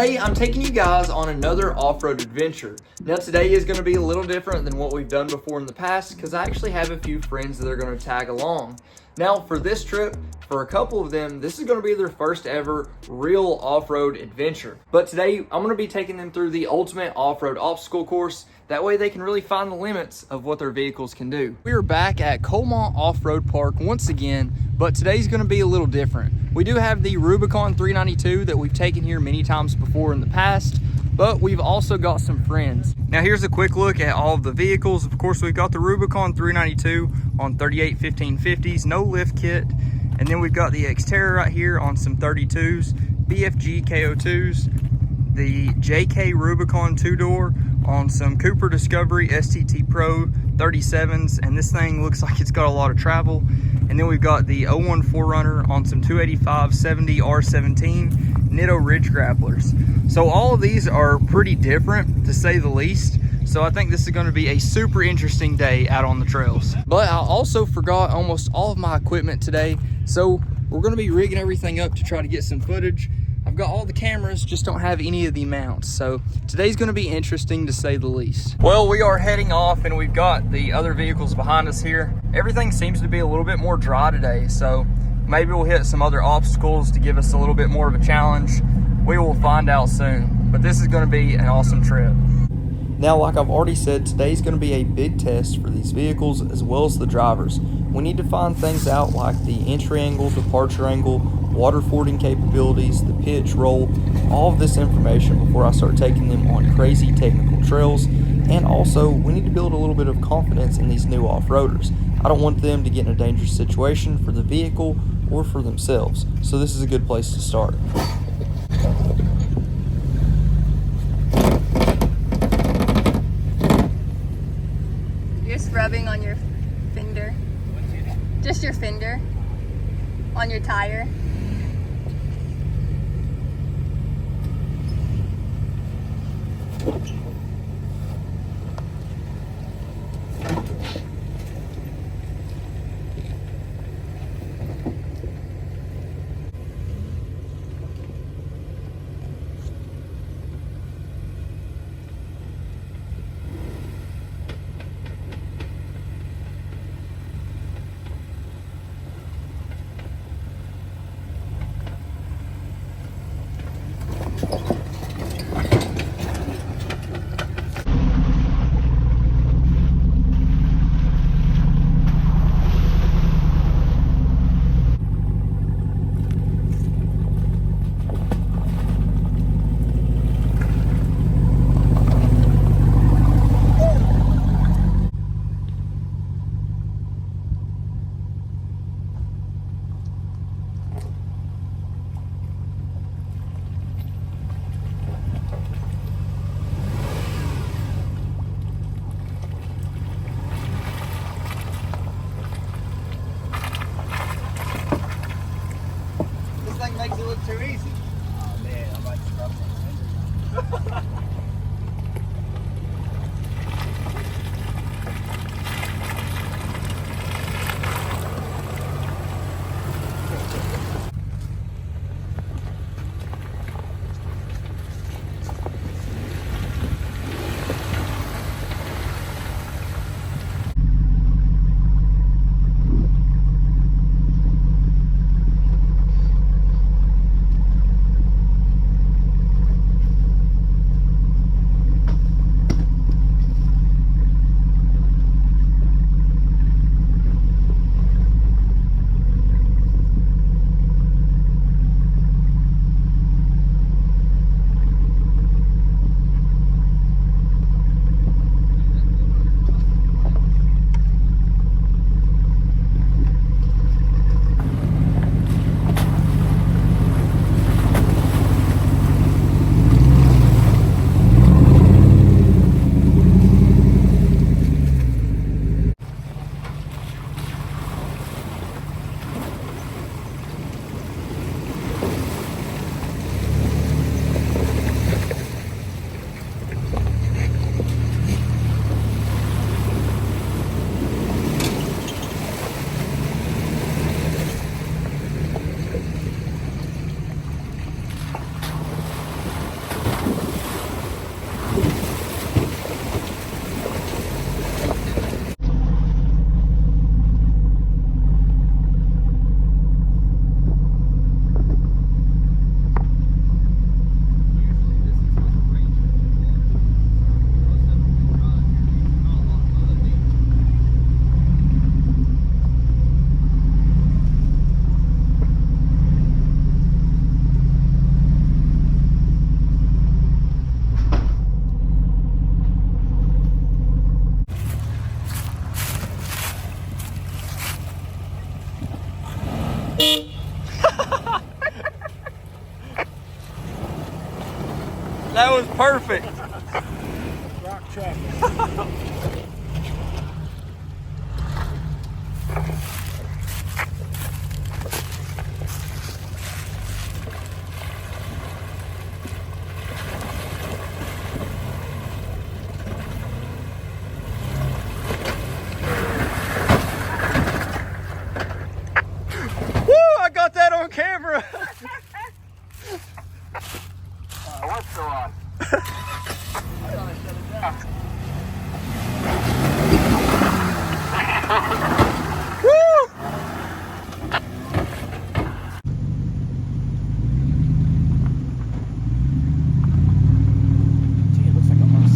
Today, I'm taking you guys on another off-road adventure. Now today is going to be a little different than what we've done before in the past because I actually have a few friends that are going to tag along. Now for this trip, for a couple of them, this is going to be their first ever real off-road adventure. But today, I'm going to be taking them through the ultimate off-road obstacle course. That way they can really find the limits of what their vehicles can do. We are back at Colmont Off-Road Park once again, but today's going to be a little different. We do have the Rubicon 392 that we've taken here many times before in the past, but we've also got some friends. Now here's a quick look at all of the vehicles. Of course, we've got the Rubicon 392 on 38 1550s, no lift kit. And then we've got the Exterra right here on some 32s, BFG KO2s, the JK Rubicon 2-door on some Cooper Discovery STT Pro 37s, and this thing looks like it's got a lot of travel. And then we've got the 01 4Runner on some 285/70 R17 Nitto Ridge Grapplers. So all of these are pretty different, to say the least. So I think this is going to be a super interesting day out on the trails. But I also forgot almost all of my equipment today, so we're going to be rigging everything up to try to get some footage. I've got all the cameras, just don't have any of the mounts. So today's going to be interesting to say the least. Well, we are heading off and we've got the other vehicles behind us here. Everything seems to be a little bit more dry today, so maybe we'll hit some other obstacles to give us a little bit more of a challenge. We will find out soon, but this is going to be an awesome trip. Now, like I've already said, today's going to be a big test for these vehicles as well as the drivers. We need to find things out like the entry angle, departure angle, water fording capabilities, the pitch, roll, all of this information before I start taking them on crazy technical trails. And also, we need to build a little bit of confidence in these new off-roaders. I don't want them to get in a dangerous situation for the vehicle or for themselves. So this is a good place to start. Just rubbing on your fender. Just your fender on your tire. Perfect. Rock track. Woo! I got that on camera. What's still on? Woo! Gee, it looks like a RC.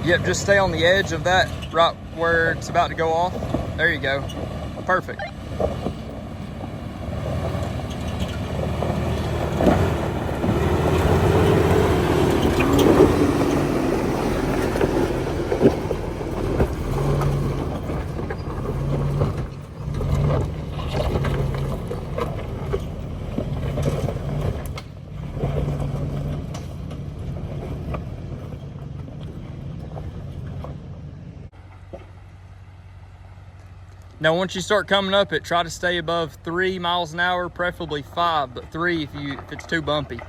Yep, just stay on the edge of that right where it's about to go off. There you go. Perfect. Now, once you start coming up it, try to stay above 3 miles an hour, preferably 5, but 3 if it's too bumpy.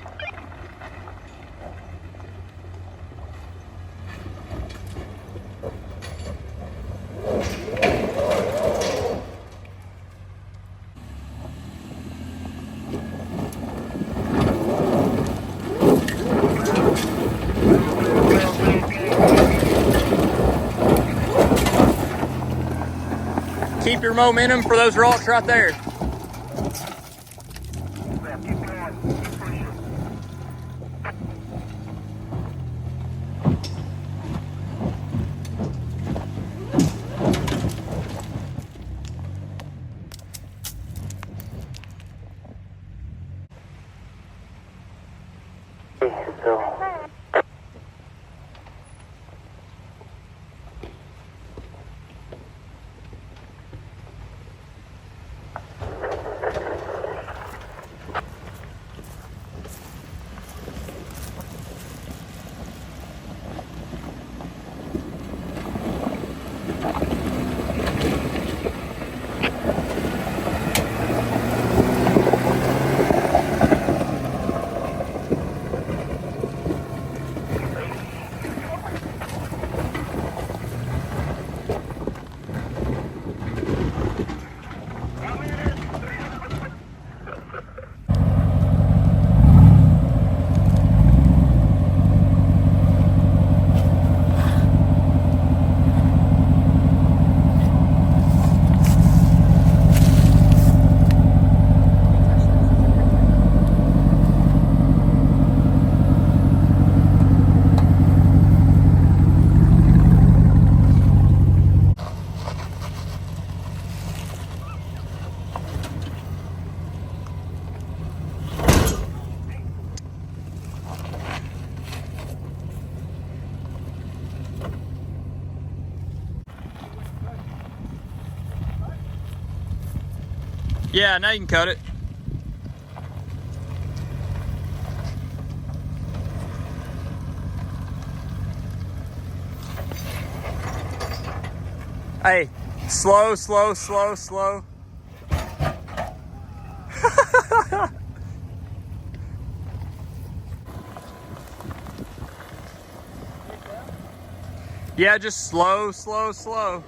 Keep your momentum for those rocks right there. Yeah, now you can cut it. Hey, slow, slow, slow, slow. Yeah, just slow, slow, slow.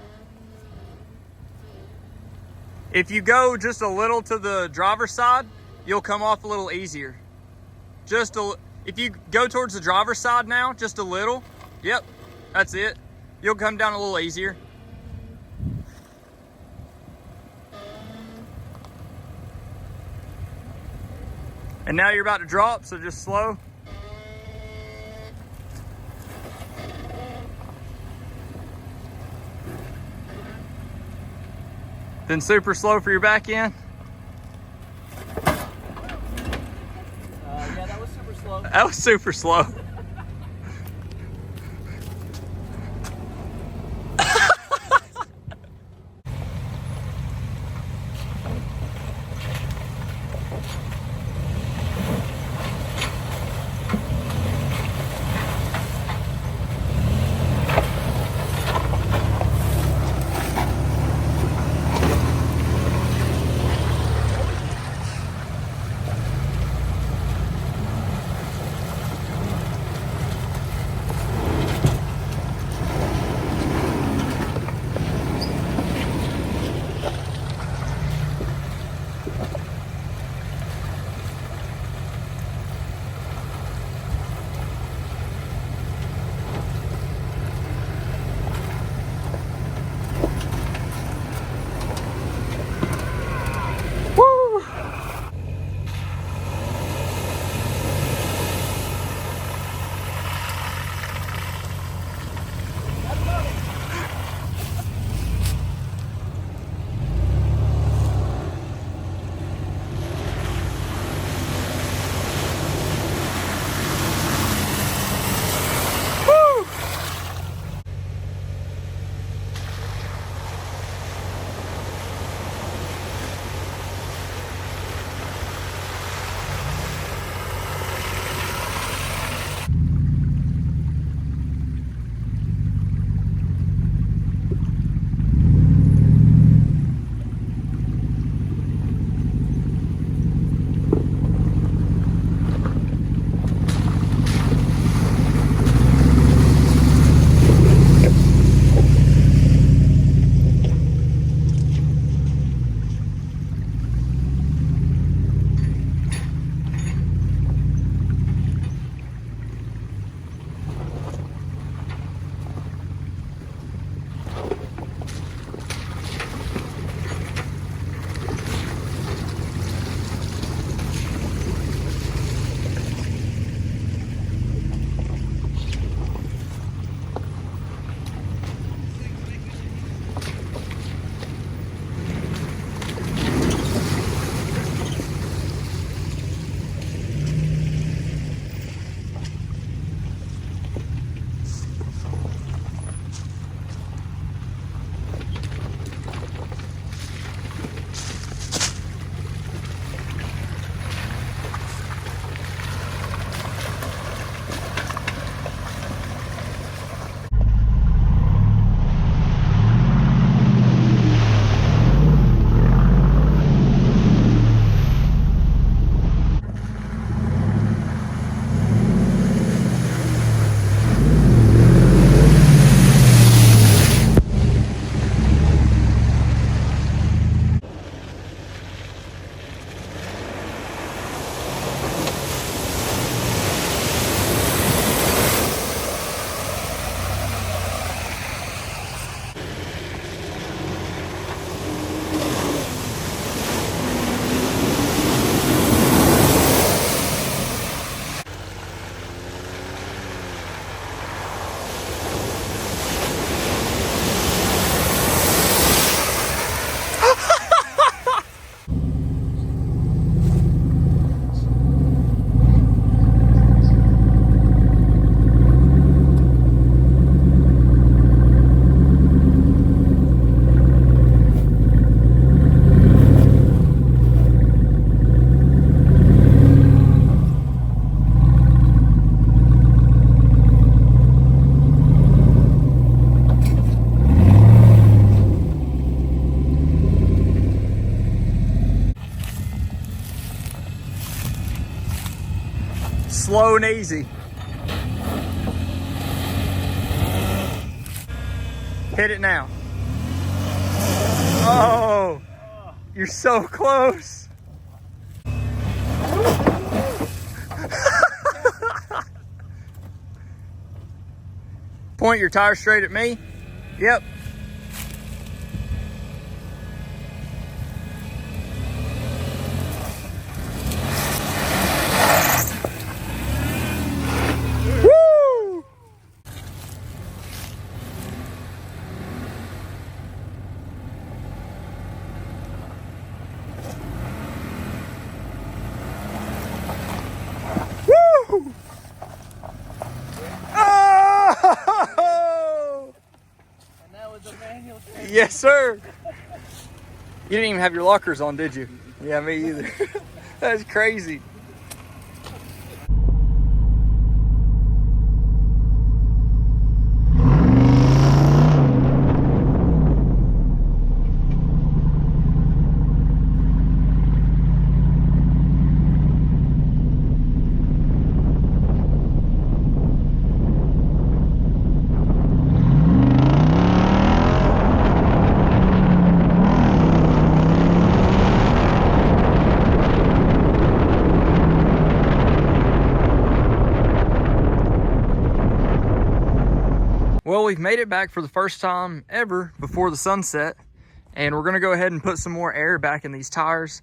If you go just a little to the driver's side, you'll come off a little easier. Just if you go towards the driver's side now, just a little. Yep, that's it. You'll come down a little easier. And now you're about to drop, so just slow. Then super slow for your back end. Yeah, that was super slow. That was super slow. slow and easy. Hit it now. Oh, you're so close. point your tire straight at me. Yep. Woo! Woo! Oh! And that was a manual transmission. Yes, sir. You didn't even have your lockers on, did you? Yeah, me either. That's crazy. Well, we've made it back for the first time ever before the sunset, and we're gonna go ahead and put some more air back in these tires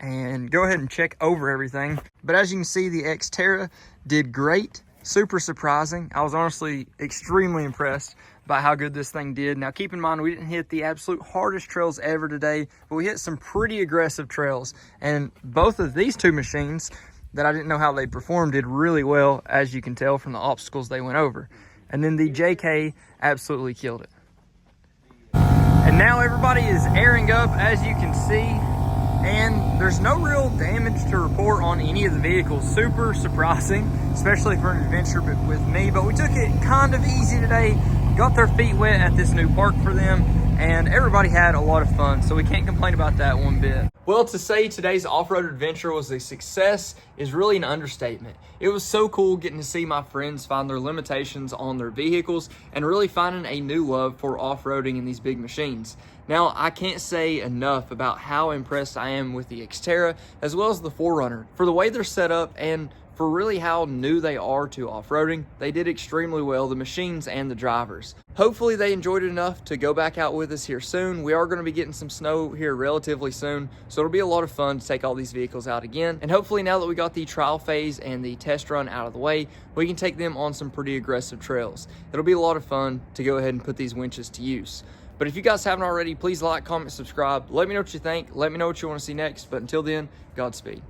and go ahead and check over everything. But as you can see, the Exterra did great, super surprising. I was honestly extremely impressed by how good this thing did. Now keep in mind, we didn't hit the absolute hardest trails ever today, but we hit some pretty aggressive trails, and both of these two machines that I didn't know how they performed did really well, as you can tell from the obstacles they went over. And then the JK absolutely killed it. And now everybody is airing up, as you can see, and there's no real damage to report on any of the vehicles. Super surprising, especially for an adventure with me, but we took it kind of easy today, got their feet wet at this new park for them, and everybody had a lot of fun, so we can't complain about that one bit. Well, to say today's off-road adventure was a success is really an understatement. It was so cool getting to see my friends find their limitations on their vehicles and really finding a new love for off-roading in these big machines. Now, I can't say enough about how impressed I am with the Exterra as well as the 4Runner. For the way they're set up and for really how new they are to off-roading, they did extremely well, the machines and the drivers. Hopefully they enjoyed it enough to go back out with us here soon. We are going to be getting some snow here relatively soon, so it'll be a lot of fun to take all these vehicles out again. And hopefully now that we got the trial phase and the test run out of the way, we can take them on some pretty aggressive trails. It'll be a lot of fun to go ahead and put these winches to use. But if you guys haven't already, please like, comment, subscribe. Let me know what you think. Let me know what you want to see next. But until then, Godspeed.